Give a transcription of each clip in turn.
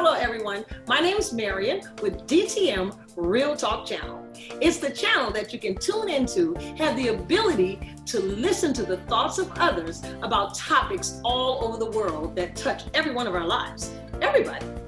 Hello everyone, my name is Marion with DTM Real Talk Channel. It's the channel that you can tune into, have the ability to listen to the thoughts of others about topics all over the world that touch every one of our lives.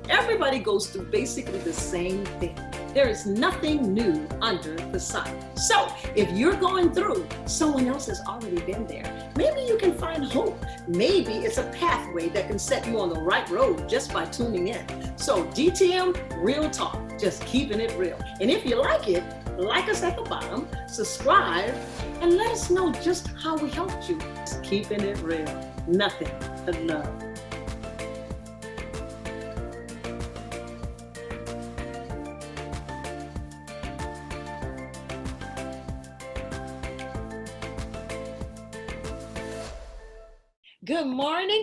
Everybody goes through basically the same thing. There is nothing new under the sun. So if you're going through, someone else has already been there. Maybe you can find hope. Maybe it's a pathway that can set you on the right road just by tuning in. So DTM Real Talk, just keeping it real. And if you like it, like us at the bottom, subscribe, and let us know just how we helped you. Just keeping it real. Nothing but love.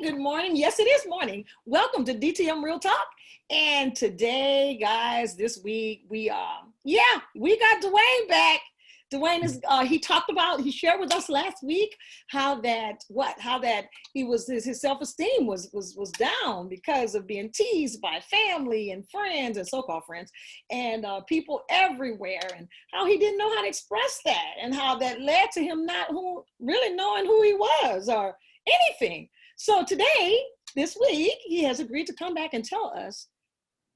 Good morning. Yes, it is morning. Welcome to DTM Real Talk. And today, guys, this week, we got Dwayne back. Dwayne is, he shared with us last week how that his self-esteem was down because of being teased by family and friends and so-called friends and people everywhere, and how he didn't know how to express that, and how that led to him not really knowing who he was or anything. So today, this week, he has agreed to come back and tell us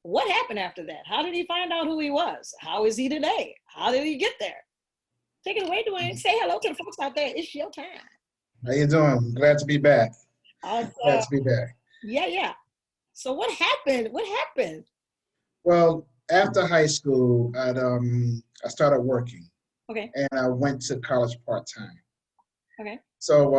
what happened after that. How did he find out who he was? How is he today? How did he get there? Take it away, Dwayne. Say hello to the folks out there. It's your time. How you doing? Glad to be back. Glad to be back. Yeah. So what happened? Well, after high school, I started working. Okay. And I went to college part-time. Okay. So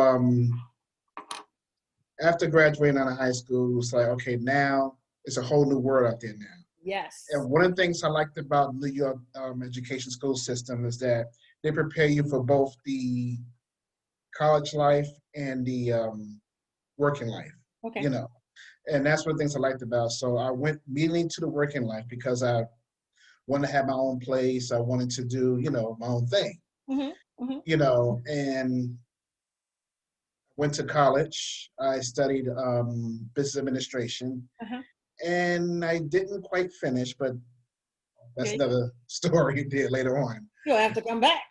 after graduating out of high school, it was like, okay, now it's a whole new world out there now. Yes. And one of the things I liked about New York education school system is that they prepare you for both the college life and the working life. Okay. You know, and that's one of the things I liked about. So I went immediately to the working life because I wanted to have my own place. I wanted to do, my own thing. Mm-hmm. And went to college. I studied business administration, and I didn't quite finish, but that's another story there later on. You'll have to come back.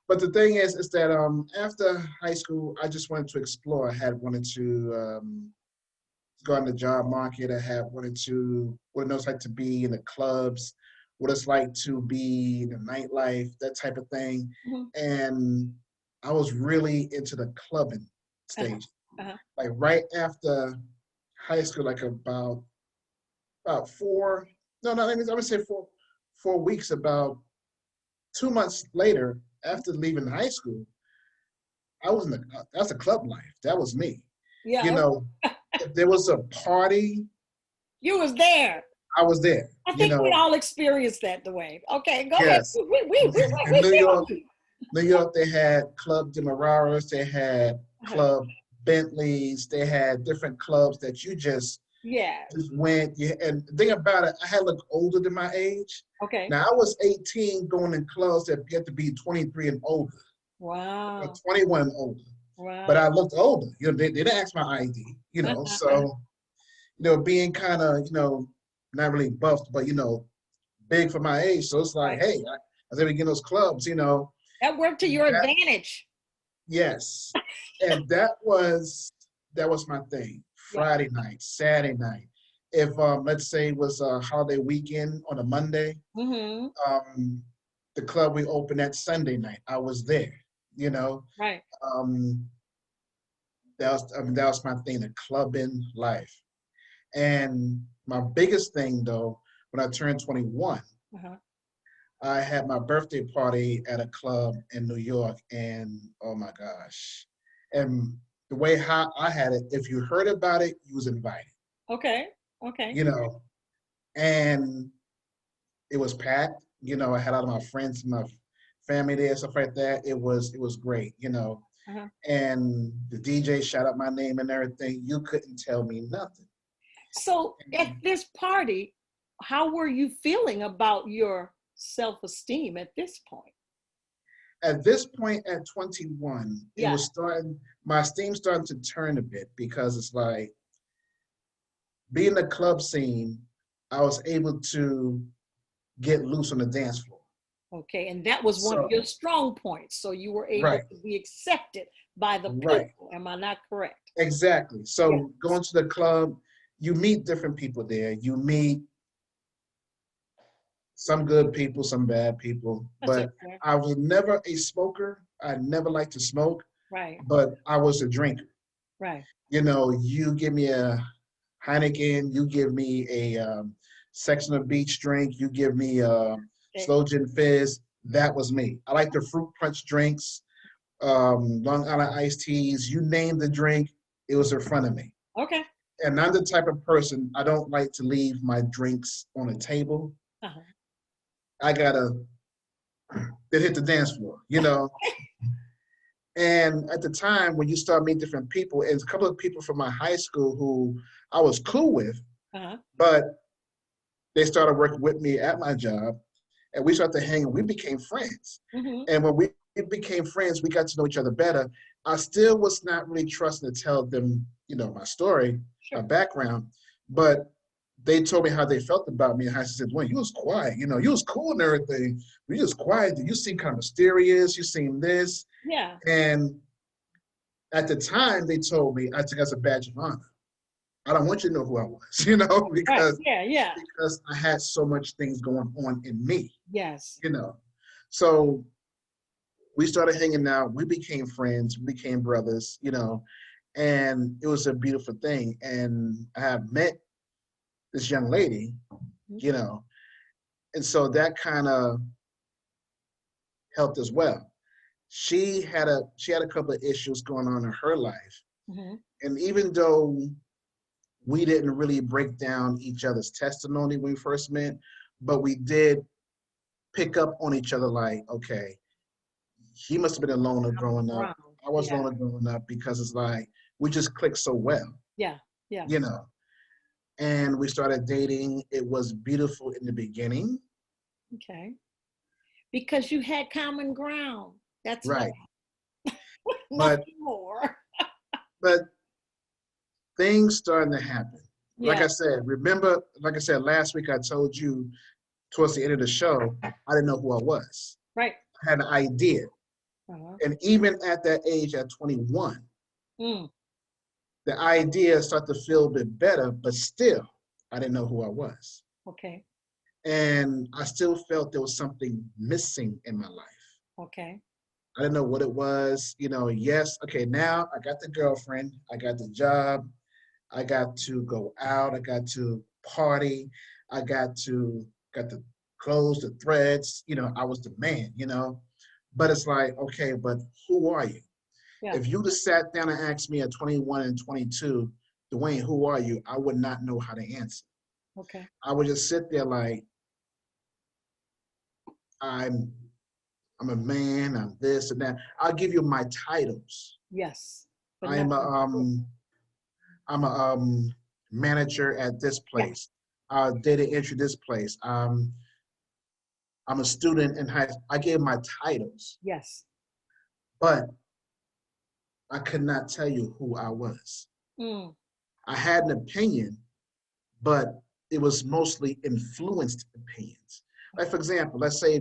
But the thing is that after high school, I just wanted to explore. I had wanted to go on the job market. I had wanted to what it knows like to be in the clubs, what it's like to be in the nightlife, that type of thing. Mm-hmm. And I was really into the clubbing stage. Like right after high school, like about 4 weeks, about 2 months later, after leaving high school, I was that's a club life. That was me. Yeah. If there was a party, you was there. I was there. I think we all experienced that, Dwayne. Okay, go ahead. In New York, they had Club Demararas, they had Club Bentleys, they had different clubs that you just went. And the thing about it, I had looked older than my age. Okay. Now I was 18 going in clubs that you had to be 23 and older. Wow. Or 21 and older. Wow. But I looked older. They didn't ask my ID. So being kind of not really buffed, but big for my age. So it's like, hey, I was able to get in those clubs. That worked to your advantage. Yes. And that was my thing. Friday night, Saturday night. If let's say it was a holiday weekend on a Monday, the club we opened that Sunday night, I was there. Right. That was my thing, the clubbing life. And my biggest thing though, when I turned 21, I had my birthday party at a club in New York, and oh my gosh. And the way how I had it, if you heard about it, you was invited. Okay. And it was packed. I had all of my friends, my family there, stuff like that. It was great, And the DJ shout out my name and everything. You couldn't tell me nothing. So at this party, how were you feeling about your self-esteem at this point? At this point, at 21, it was starting, my esteem starting to turn a bit, because it's like, being the club scene, I was able to get loose on the dance floor. Okay, and that was one of So, your strong points. So you were able right, to be accepted by the right, people. Am I not correct? exactly. Yes. So going to the club, you meet different people there. You meet some good people, some bad people. That's But okay. I was never a smoker. I never liked to smoke, Right, but I was a drinker. right. You know, you give me a Heineken, you give me a section of beach drink, you give me a Okay. slow gin fizz. That was me. I like the fruit punch drinks, Long Island iced teas. You name the drink, it was in front of me. Okay. And I'm the type of person, I don't like to leave my drinks on a table. Uh-huh. I gotta then hit the dance floor, you know. And at the time when you start meeting different people, and a couple of people from my high school who I was cool with, Uh-huh. but they started working with me at my job, and we started to hang, and we became friends. Mm-hmm. And when we became friends, we got to know each other better. I still was not really trusting to tell them, you know, my story, my Sure. background, but they told me how they felt about me. And I said, "Well, you was quiet, you know, you was cool and everything. But you was quiet. You seem kind of mysterious. You seem this." Yeah. And at the time, they told me I took as a badge of honor. I don't want you to know who I was, you know, Right. Yeah. Yeah. because I had so much things going on in me, Yes. you know. So we started hanging out. We became friends. We became brothers, you know, and it was a beautiful thing. And I have met this young lady, Mm-hmm. you know, and so that kind of helped as well. She had a couple of issues going on in her life, Mm-hmm. and even though we didn't really break down each other's testimony when we first met, but we did pick up on each other like, okay, he must have been a loner growing up. Brown. I was Yeah. loner growing up because it's like we just clicked so well, Yeah. Yeah. you know. And we started dating. It was beautiful in the beginning. Okay. Because you had common ground. That's why. Right. But Nothing more. but things starting to happen. Like Yeah. I said, remember, like I said last week, I told you towards the end of the show, I didn't know who I was. Right. I had an idea. Uh-huh. And even at that age, at 21, Mm. the idea started to feel a bit better, but still, I didn't know who I was. Okay. And I still felt there was something missing in my life. Okay. I didn't know what it was. You know, yes, okay, now I got the girlfriend, I got the job, I got to go out, I got to party, I got the clothes, the threads, you know, I was the man, you know. But it's like, okay, but who are you? Yeah. If you just sat down and asked me at 21 and 22, Dwayne, who are you? I would not know how to answer. Okay. I would just sit there like, I'm I'm a man, I'm this and that. I'll give you my titles. Yes. But I'm a nothing. I'm a manager at this Yeah. place. Data entry this place. I'm a student in high school. I gave my titles, Yes. but I could not tell you who I was. Mm. I had an opinion, but it was mostly influenced opinions. Like for example, let's say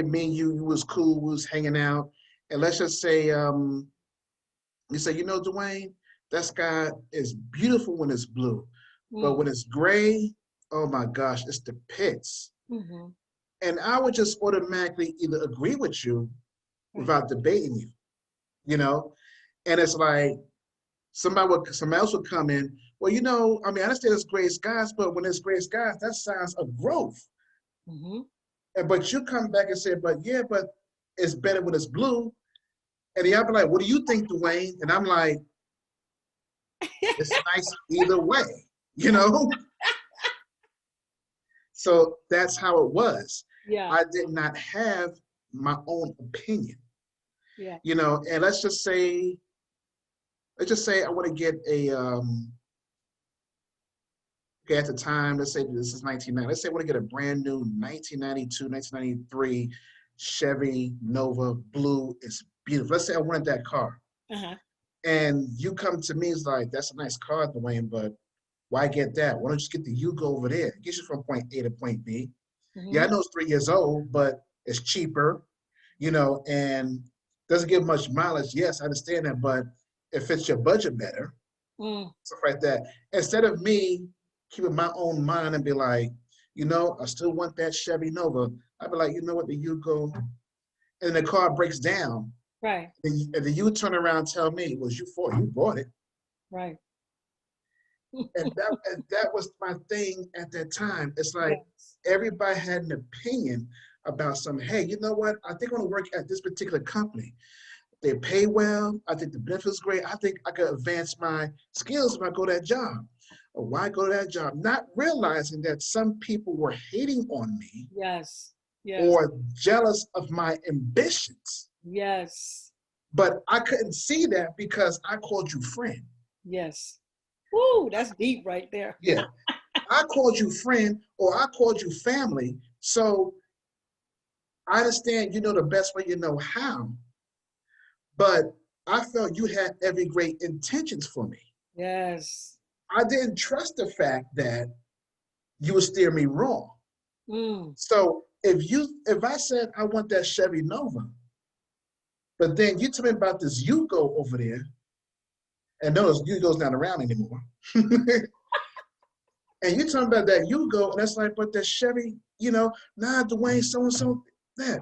me and you was cool, we was hanging out, and let's just say you say, you know, Dwayne, that sky is beautiful when it's blue, but Mm. when it's gray, oh my gosh, it's the pits. Mm-hmm. And I would just automatically either agree with you Right. without debating you, you know? And it's like somebody else would come in, well, you know, I mean, I understand it's gray skies, but when it's gray skies, that signs of growth. Mm-hmm. And but you come back and say, but yeah, but it's better when it's blue. And y'all be like, what do you think, Dwayne? And I'm like, it's nice either way, you know? So that's how it was. Yeah. I did not have my own opinion, Yeah. you know, and let's just say I want to get a okay, at the time, let's say this is 1990. Let's say I want to get a brand new 1992, 1993 Chevy Nova blue. It's beautiful. Let's say I wanted that car. Uh-huh. And you come to me, it's like, that's a nice car, Dwayne, but why get that? Why don't you just get the Yugo over there? It gets you from point A to point B. Yeah, I know it's 3 years old, but it's cheaper, and doesn't give much mileage. Yes, I understand that, but it fits your budget better, stuff like that. Instead of me keeping my own mind and be like, I still want that Chevy Nova. I'd be like, you know what, the Yugo, and the car breaks down. Right. And then you turn around and tell me, it was you for you bought it. Right. And that was my thing at that time. It's like everybody had an opinion about something. Hey, you know what? I think I want to work at this particular company. They pay well. I think the benefits great. I think I could advance my skills if I go to that job. Or why go to that job? Not realizing that some people were hating on me. Yes. Yes. Or jealous of my ambitions. Yes. But I couldn't see that because I called you friend. Yes. Woo, that's deep right there. Yeah. I called you friend or I called you family. So I understand you know the best way you know how. But I felt you had every great intentions for me. Yes. I didn't trust the fact that you would steer me wrong. So if I said I want that Chevy Nova, but then you tell me about this Yugo over there, and notice Yugo's not around anymore. And you talking about that Yugo, and that's like, but that Chevy, nah, Dwayne, so-and-so, that.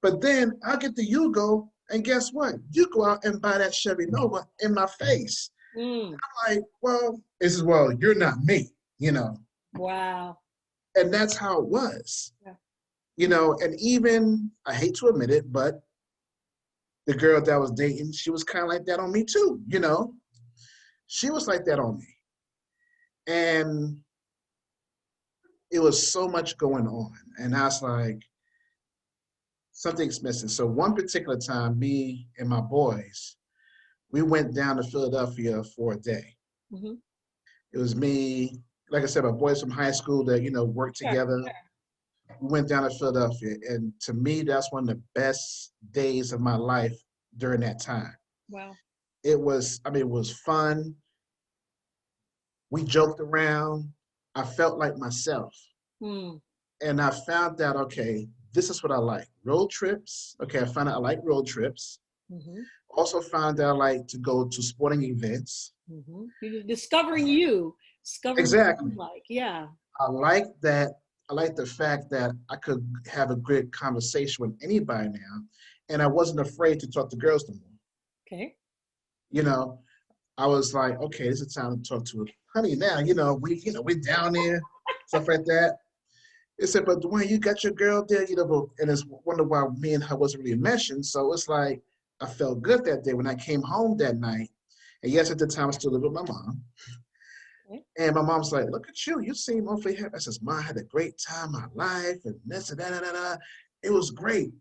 But then I get the Yugo, and guess what? You go out and buy that Chevy Nova in my face. I'm like, well, you're not me, Wow. And that's how it was. Yeah. And even, I hate to admit it, but the girl that I was dating, she was kind of like that on me too, She was like that on me. And it was so much going on. And I was like, something's missing. So one particular time, me and my boys, we went down to Philadelphia for a day. It was me, like I said, my boys from high school that, worked together. We went down to Philadelphia. And to me, that's one of the best days of my life during that time. Wow. It was fun. We joked around. I felt like myself. And I found out, okay, this is what I like. Road trips. Okay, I found out I like road trips. Also found out I like to go to sporting events. You're discovering you. Exactly. Like, yeah. I like that. I like the fact that I could have a good conversation with anybody now. And I wasn't afraid to talk to girls no more. Okay. I was like, okay, this is time to talk to honey now. We're down there, stuff like that. It said, but Dwayne, you got your girl there, and it's wonder why me and her wasn't really mentioned. So it's like, I felt good that day when I came home that night. And yes, at the time I still lived with my mom. Okay. And my mom's like, look at you, you seem awfully happy. I says, Mom, I had a great time in my life and this and that. It was great.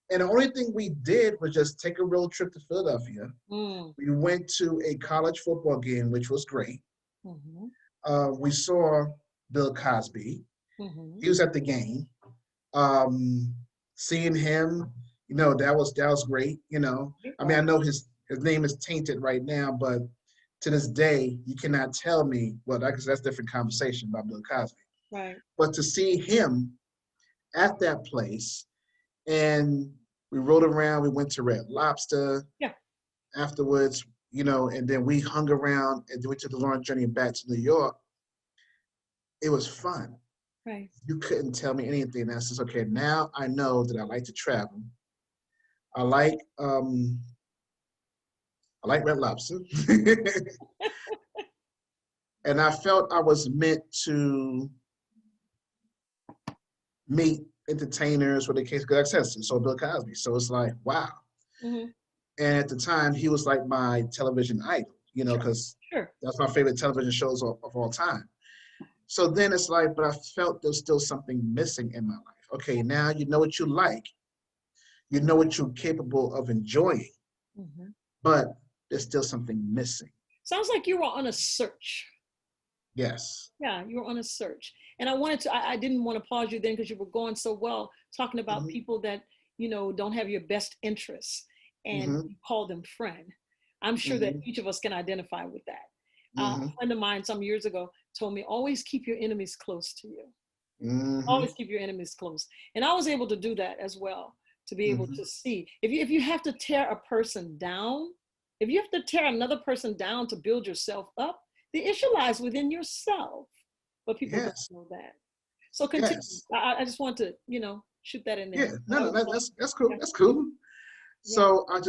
And the only thing we did was just take a road trip to Philadelphia. We went to a college football game, which was great. We saw Bill Cosby. He was at the game. Seeing him, that was great. I know his name is tainted right now, but to this day, you cannot tell me. Well, that's a different conversation about Bill Cosby. Right. But to see him at that place, and we rode around. We went to Red Lobster. Yeah. Afterwards, and then we hung around and we took the long journey back to New York. It was fun. Right. You couldn't tell me anything. I says, okay, now I know that I like to travel. I like Red Lobster. And I felt I was meant to meet entertainers, what the case, because I said, so Bill Cosby. So it's like, wow. And at the time, he was like my television idol, because that's my favorite television shows of all time. So then it's like, but I felt there's still something missing in my life. Okay, now you know what you like. You know what you're capable of enjoying. But there's still something missing. Sounds like you were on a search. Yes. Yeah, you were on a search. And I didn't want to pause you then because you were going so well talking about people that, don't have your best interests and you call them friend. I'm sure that each of us can identify with that. A friend of mine some years ago told me, always keep your enemies close to you. Always keep your enemies close. And I was able to do that as well, to be able to see. If you have to tear a person down, if you have to tear another person down to build yourself up, the issue lies within yourself. But people don't know that. So continue. I just want to, shoot that in there. Yeah, no, that's cool. That's cool. So I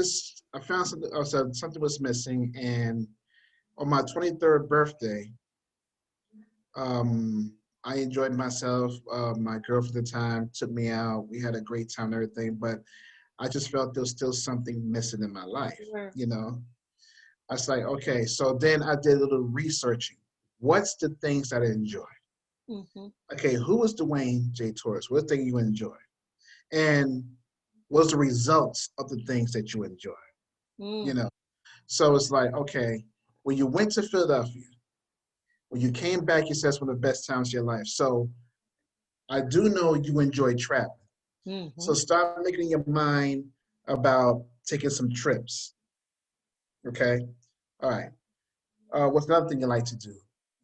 found something. So something was missing, and on my 23rd birthday, I enjoyed myself. My girlfriend at the time took me out. We had a great time and everything, but I just felt there was still something missing in my life. I was like, okay. So then I did a little researching. What's the things that I enjoy? Okay, who was Dwayne J. Torres? What thing you enjoy? And what's the results of the things that you enjoy? So it's like, okay, when you went to Philadelphia, when you came back, you said it's one of the best times of your life. So I do know you enjoy traveling. So start making your mind about taking some trips. Okay. All right. What's another thing you like to do?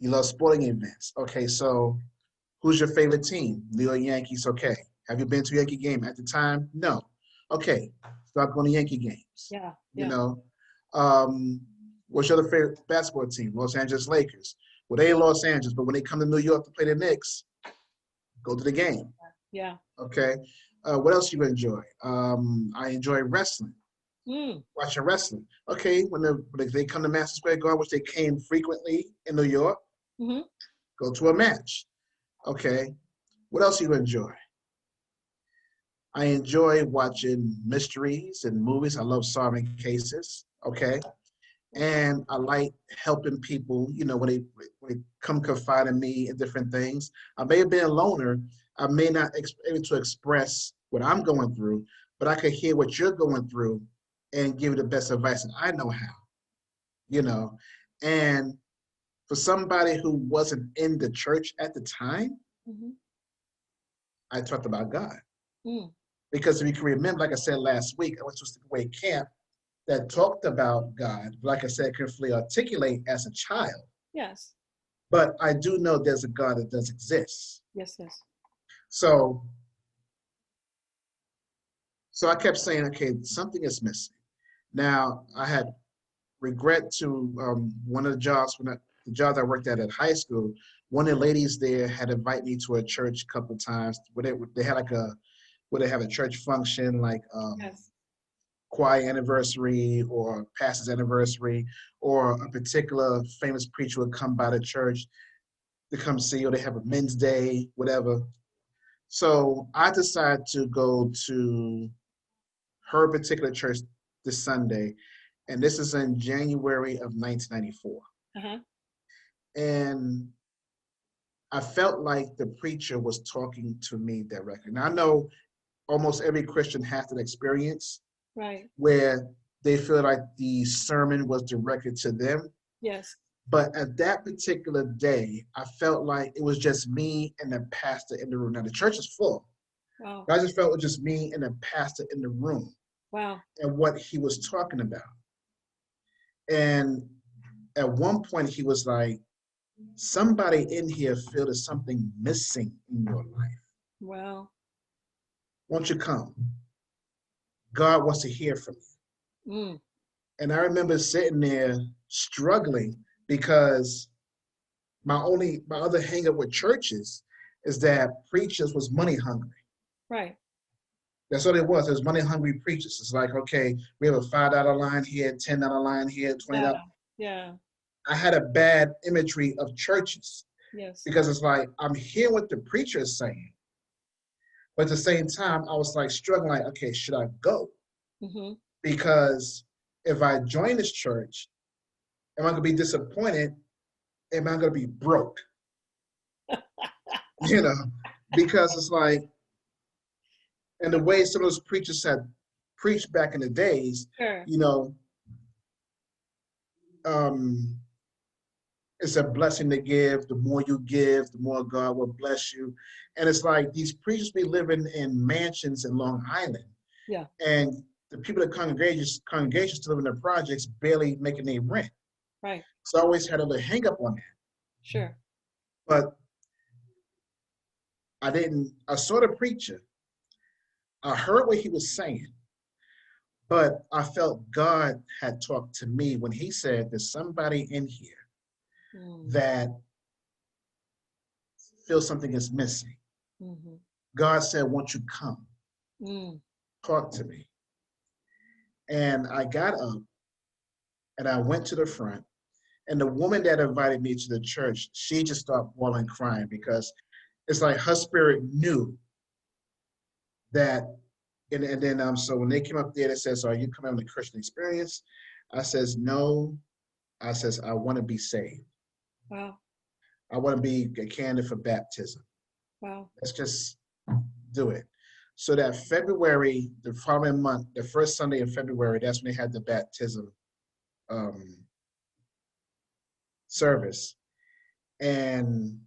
You love sporting events. Okay. So who's your favorite team? New York Yankees. Okay. Have you been to a Yankee game at the time? No. Okay. Start going to Yankee games. What's your other favorite basketball team? Los Angeles Lakers. Well, they in Los Angeles, but when they come to New York to play the Knicks, go to the game. Okay. What else you enjoy? I enjoy wrestling. Watching wrestling. Okay. When they come to Madison Square Garden, which they came frequently in New York, go to a match. Okay. What else you enjoy? I enjoy watching mysteries and movies. I love solving cases. Okay. And I like helping people, when they come confide in me in different things. I may have been a loner. I may not be able to express what I'm going through, but I could hear what you're going through and give you the best advice that I know how, And for somebody who wasn't in the church at the time, I talked about God. Because if you can remember, like I said last week, I went to a sleepaway camp that talked about God. Like I said, couldn't fully articulate as a child. Yes. But I do know there's a God that does exist. Yes. So I kept saying, okay, something is missing. Now, I had regret to one of the jobs, the job I worked at high school, one of the ladies there had invited me to a church a couple of times where they had where they have a church function, like choir anniversary or pastor's anniversary, or a particular famous preacher would come by the church to come see, or they have a men's day, whatever. So I decided to go to her particular church this Sunday, and this is in January of 1994. And I felt like the preacher was talking to me directly. Now I know almost every Christian has that experience, where they feel like the sermon was directed to them. Yes. But at that particular day, I felt like it was just me and the pastor in the room. Now the church is full. Wow. But I just felt it was just me and the pastor in the room. Wow. And what he was talking about. And at one point he was like, somebody in here feel there's something missing in your life. Wow. Won't you come? God wants to hear from you. And I remember sitting there struggling because my other hang up with churches is that preachers was money hungry. Right. That's what it was. It was money hungry preachers. It's like, okay, we have a $5 line here, $10 line here, $20. Yeah. I had a bad imagery of churches. Yes. Because it's like, I'm hearing what the preacher is saying. But at the same time, I was like struggling, like, okay, should I go? Because if I join this church, am I going to be disappointed? Am I going to be broke? Because it's like, and the way some of those preachers had preached back in the days, it's a blessing to give. The more you give, the more God will bless you. And it's like these preachers be living in mansions in Long Island. Yeah. And the people in congregations to live in their projects barely making their rent. Right. So I always had a little hang up on that. Sure. But I saw the preacher. I heard what he was saying, but I felt God had talked to me when he said there's somebody in here that feels something is missing. Mm-hmm. God said, won't you come? Talk to me. And I got up and I went to the front. And the woman that invited me to the church, she just started bawling, crying, because it's like her spirit knew that. And then so when they came up there, they says, "Are you coming on a Christian experience?" I says, "No." I says, "I want to be saved. Wow. I want to be a candidate for baptism. Wow. Let's just do it." So that February, the following month, the first Sunday in February, that's when they had the baptism service. And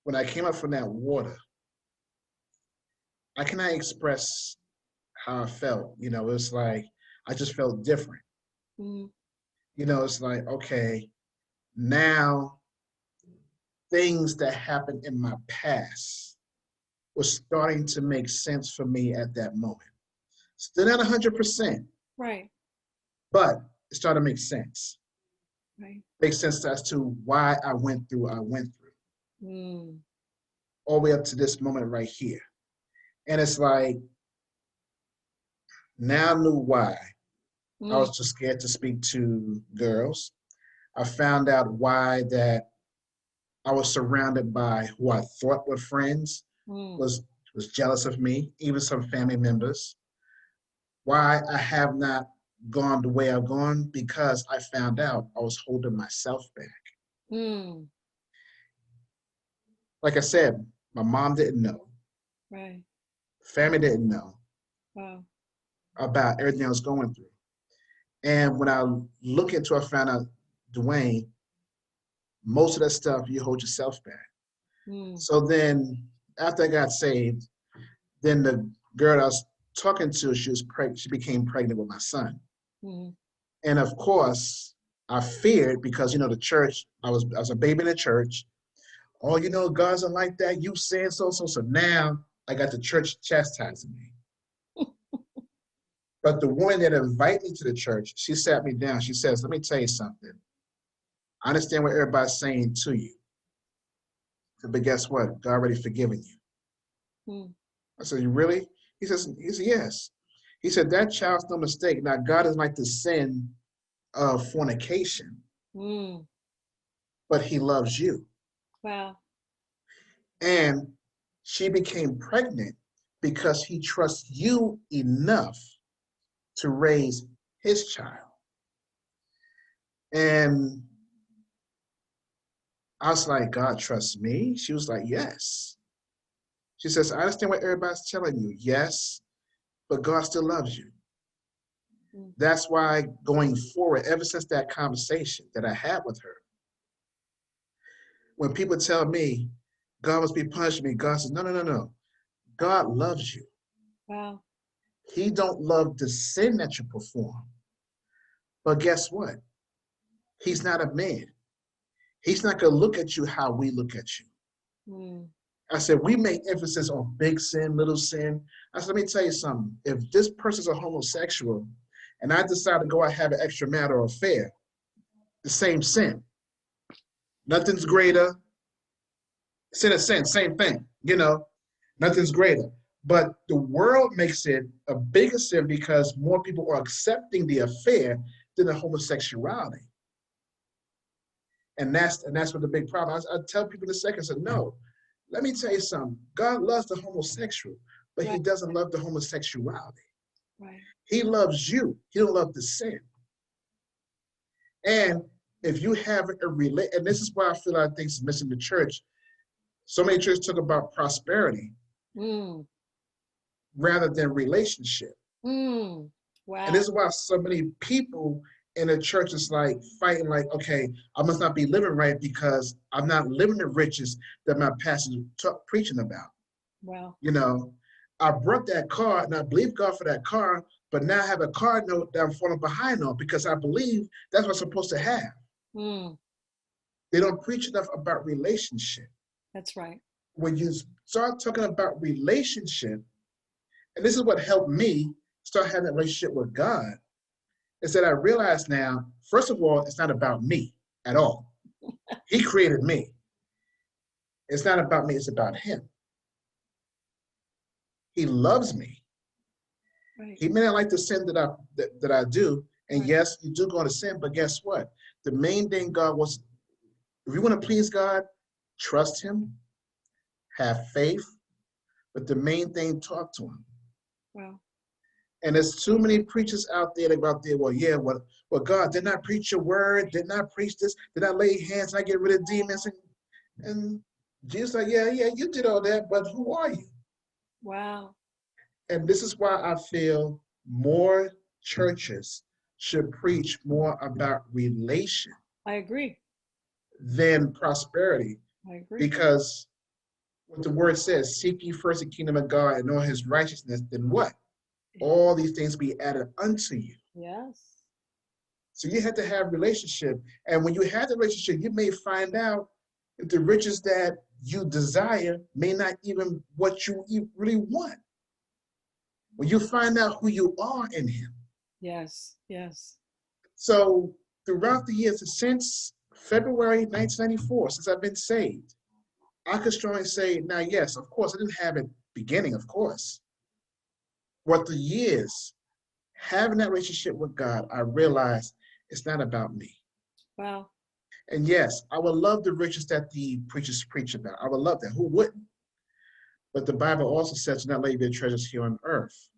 when I came up from that water, I cannot express how I felt. You know, it's like I just felt different. You know, it's like, okay, now things that happened in my past was starting to make sense for me at that moment. Still not 100%. Right. But it started to make sense. Right. Makes sense as to why I went through. All the way up to this moment right here. And it's like, now I knew why. I was too scared to speak to girls. I found out why that I was surrounded by who I thought were friends, was jealous of me, even some family members. Why I have not gone the way I've gone, because I found out I was holding myself back. Like I said, my mom didn't know. Right. Family didn't know. Wow. About everything I was going through. And when I look into it, I found out, Dwayne, most of that stuff, you hold yourself back. So then after I got saved, then the girl I was talking to, she became pregnant with my son. And of course, I feared, because, you know, the church, I was a baby in the church. Oh, you know, God's not like that. You saying so. So now I got the church chastising me. But the woman that invited me to the church, she sat me down. She says, let me tell you something. I understand what everybody's saying to you. But guess what? God already forgiven you. I said, you really? He said, yes. He said, that child's no mistake. Now, God is like the sin of fornication, but he loves you. Wow. And she became pregnant because he trusts you enough to raise his child. And I was like, God trusts me? She was like, yes. She says, I understand what everybody's telling you. Yes, but God still loves you. That's why going forward, ever since that conversation that I had with her, when people tell me, God must be punishing me, God says, no. God loves you. Wow. He don't love the sin that you perform. But guess what? He's not a man. He's not going to look at you how we look at you. I said, we make emphasis on big sin, little sin. I said, let me tell you something. If this person's a homosexual and I decide to go out and have an extramarital affair, the same sin. Nothing's greater. Sin is sin, same thing. You know, nothing's greater. But the world makes it a bigger sin because more people are accepting the affair than the homosexuality. And that's what the big problem. I tell people in a second, I said, no, let me tell you something. God loves the homosexual, but he doesn't love the homosexuality. Right. He loves you. He don't love the sin. And if you have and this is why I feel like things is missing in the church. So many churches talk about prosperity rather than relationship. Wow. And this is why so many people in the church is like fighting, like, okay, I must not be living right because I'm not living the riches that my pastor preaching about. Wow. You know, I brought that car and I believe God for that car, But now I have a car note that I'm falling behind on because I believe that's what I'm supposed to have. Mm. They don't preach enough about relationship. That's right. When you start talking about relationship, and this is what helped me start having a relationship with God, is that I realize now, first of all, it's not about me at all. He created me. It's not about me, it's about him. He loves me. Right. He may not like the sin that I do. And right. yes, you do go to sin, but guess what? The main thing God wants, if you want to please God, trust him, have faith, but the main thing, talk to him. Wow. And there's too many preachers out there that go out there, well, yeah, well, God, did not preach your word, did not preach this, did not lay hands, and I get rid of demons. And Jesus like, yeah, you did all that, but who are you? Wow. And this is why I feel more churches should preach more about relation. I agree. Than prosperity. I agree. Because what the word says, seek ye first the kingdom of God and all his righteousness, then what? All these things be added unto you. Yes. So you have to have relationship. And when you have the relationship, you may find out that the riches that you desire may not even what you really want. When you find out who you are in him. Yes, yes. So throughout the years, since February 1994, since I've been saved, I could strongly say, now, yes, of course, I didn't have it beginning, of course. But the years, having that relationship with God, I realized it's not about me. Wow. And yes, I would love the riches that the preachers preach about. I would love that. Who wouldn't? But the Bible also says, do not lay your treasures here on earth.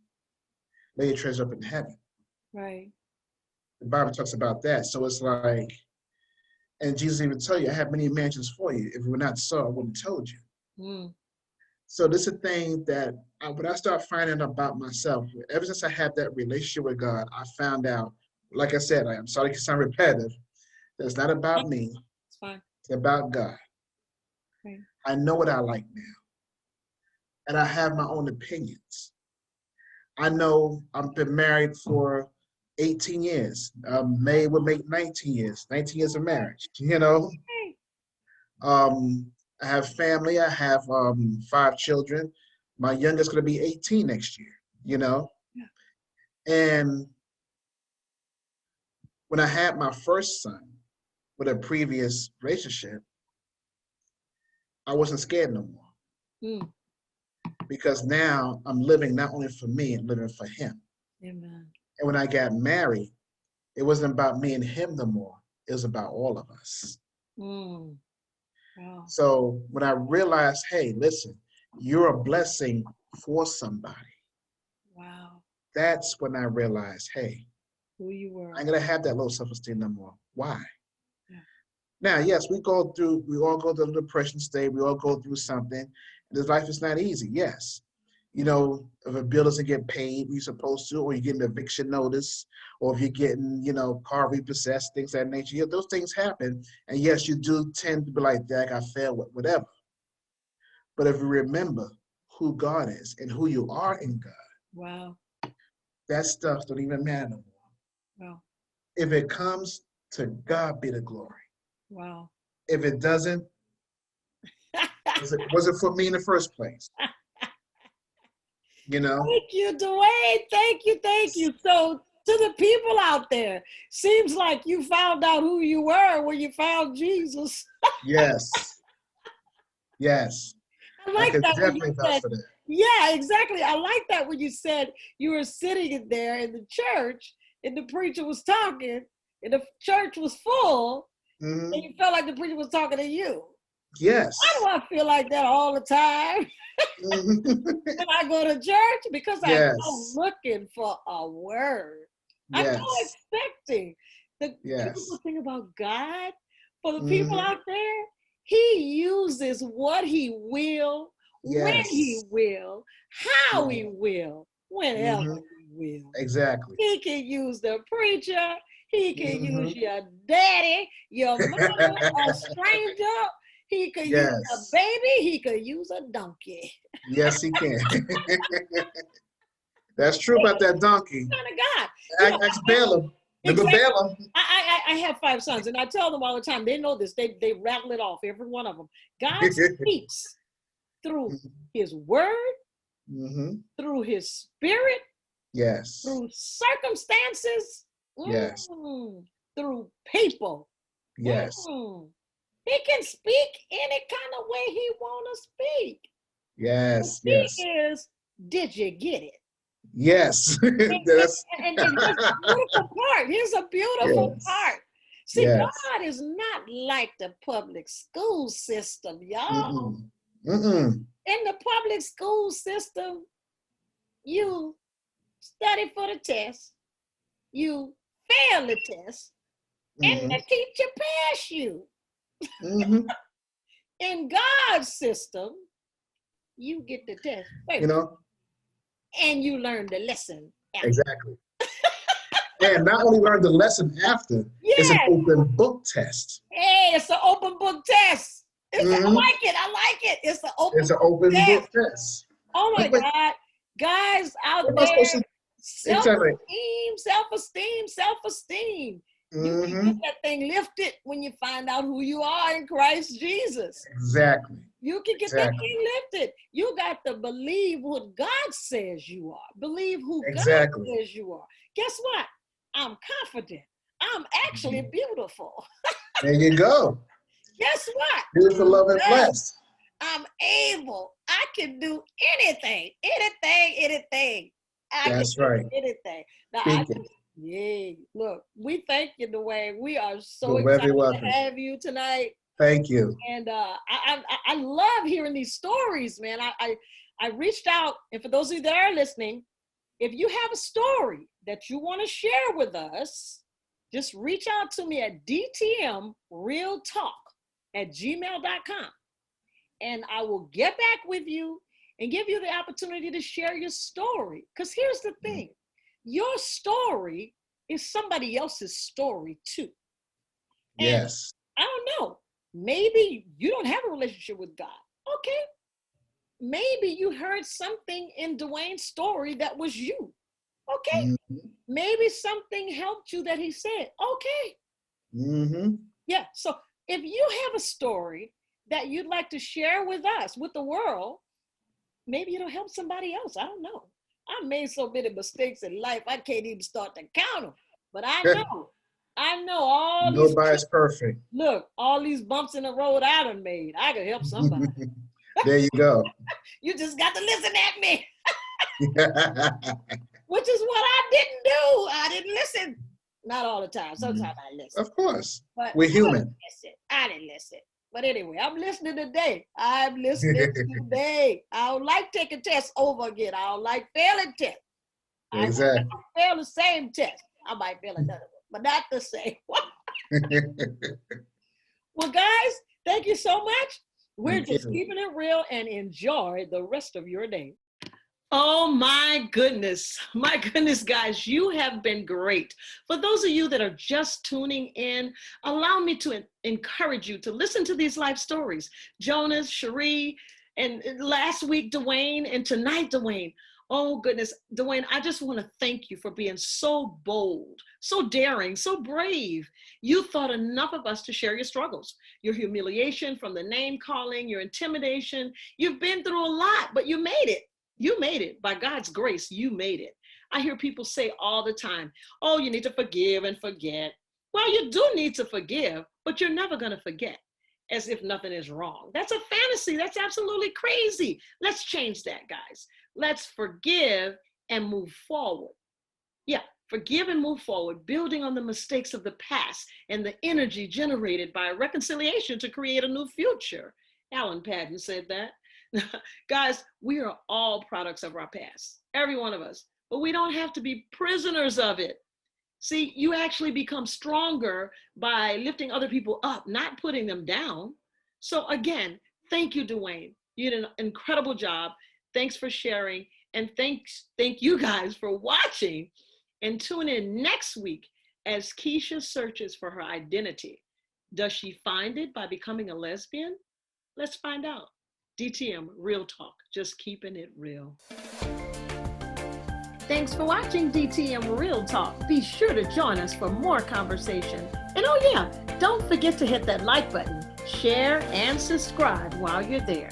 Lay your treasure up in heaven. Right. The Bible talks about that. So it's like, and Jesus even tell you, I have many mansions for you. If it were not so, I wouldn't have told you. Mm. So this is a thing that when I start finding out about myself, ever since I had that relationship with God, I found out, like I said, I'm sorry to sound repetitive, that it's not about me. It's fine. It's about God. Right. I know what I like now. And I have my own opinions. I know I've been married for 18 years. May will make 19 years. 19 years of marriage, you know. I have family. I have 5 children. My youngest is going to be 18 next year, you know. Yeah. And when I had my first son with a previous relationship, I wasn't scared no more. Mm. Because now I'm living not only for me, I'm living for him. Amen. And when I got married, it wasn't about me and him no more. It was about all of us. Mm. Wow. So when I realized, hey, listen, you're a blessing for somebody. Wow. That's when I realized, hey, who you were. I'm going to have that low self-esteem no more. Why? Yeah. Now, yes, we all go through the depression state. We all go through something. And this life is not easy. Yes. You know, if a bill doesn't get paid, you're supposed to, or you get an eviction notice, or if you're getting, you know, car repossessed, things of that nature, you know, those things happen. And yes, you do tend to be like, Dak, I failed, whatever. But if you remember who God is and who you are in God, wow, that stuff don't even matter no more. Wow. If it comes, to God be the glory. Wow. If it doesn't, was it for me in the first place? You know? Thank you, Dwayne. Thank you. So to the people out there, seems like you found out who you were when you found Jesus. Yes. Yes. I like that definitely vouch for that. Yeah, exactly. I like that when you said you were sitting there in the church and the preacher was talking and the church was full, mm-hmm. and you felt like the preacher was talking to you. Yes. Why do I feel like that all the time? When I go to church? Because yes. I go looking for a word. Yes. I go expecting. The beautiful thing about God, for the people out there, he uses what he will, when he will, how he will, whenever he will. Exactly. He can use the preacher. He can use your daddy, your mother, a stranger. He could use a baby. He could use a donkey. Yes, he can. That's true about that donkey. Kind of God. Ask Balaam. Exactly. Balaam. I have 5 sons, and I tell them all the time. They know this. They rattle it off, every one of them. God speaks through His word, through His spirit, yes, through circumstances, yes, through people. yes, He can speak any kind of way He want to speak. yes, The yes. thing is, did you get it? Yes. And here's a beautiful part. Here's a beautiful part. See, yes. God is not like the public school system, y'all. Mm-mm. In the public school system, you study for the test, you fail the test, and the teacher pass you. In God's system, you get the test first, you know, and you learn the lesson after. Exactly. And not only learn the lesson after, it's an open book test. Hey, it's an open book test. I like it. I like it. It's an open book test. Oh my God. Guys out there, self-esteem, self-esteem, self-esteem. You can get that thing lifted when you find out who you are in Christ Jesus. Exactly. You can get that thing lifted. You got to believe what God says you are. Believe who God says you are. Guess what? I'm confident. I'm actually beautiful. There you go. Guess what? Beautiful, love, and blessed. I'm able. I can do anything. That's right. Anything. Now, yay. Look, we thank you, Dwayne. We are so excited to have you tonight. Thank you. And I love hearing these stories, man. I reached out, and for those of you that are listening, if you have a story that you want to share with us, just reach out to me at dtmrealtalk@gmail.com. And I will get back with you and give you the opportunity to share your story. Because here's the thing. Your story is somebody else's story too. And yes. I don't know. Maybe you don't have a relationship with God. Okay. Maybe you heard something in Dwayne's story that was you. Okay. Maybe something helped you that he said. Okay. Yeah. So if you have a story that you'd like to share with us, with the world, maybe it'll help somebody else. I don't know. I made so many mistakes in life, I can't even start to count them. But I know all these. Nobody's perfect. Look, all these bumps in the road I done made. I could help somebody. There you go. You just got to listen at me. Which is what I didn't do. I didn't listen. Not all the time. Sometimes I listen. Of course. But we're human. I didn't listen. But anyway, I'm listening today. I'm listening today. I don't like taking tests over again. I don't like failing tests. Exactly. I fail the same test. I might fail another one, but not the same one. Well, guys, thank you so much. We're just keeping it real, and enjoy the rest of your day. Oh my goodness, guys, you have been great. For those of you that are just tuning in, allow me to encourage you to listen to these life stories. Jonas, Cherie, and last week, Dwayne, and tonight, Dwayne. Oh goodness, Dwayne, I just want to thank you for being so bold, so daring, so brave. You thought enough of us to share your struggles, your humiliation from the name calling, your intimidation. You've been through a lot, but you made it. You made it. By God's grace, you made it. I hear people say all the time, oh, you need to forgive and forget. Well, you do need to forgive, but you're never going to forget as if nothing is wrong. That's a fantasy. That's absolutely crazy. Let's change that, guys. Let's forgive and move forward. Yeah, forgive and move forward, building on the mistakes of the past and the energy generated by reconciliation to create a new future. Alan Patton said that. Guys, we are all products of our past, every one of us, but we don't have to be prisoners of it. See, you actually become stronger by lifting other people up, not putting them down. So again, thank you, Dwayne. You did an incredible job. Thanks for sharing. And thank you guys for watching. And tune in next week as Keisha searches for her identity. Does she find it by becoming a lesbian? Let's find out. DTM, Real Talk, just keeping it real. Thanks for watching DTM Real Talk. Be sure to join us for more conversation. And oh yeah, don't forget to hit that like button, share, and subscribe while you're there.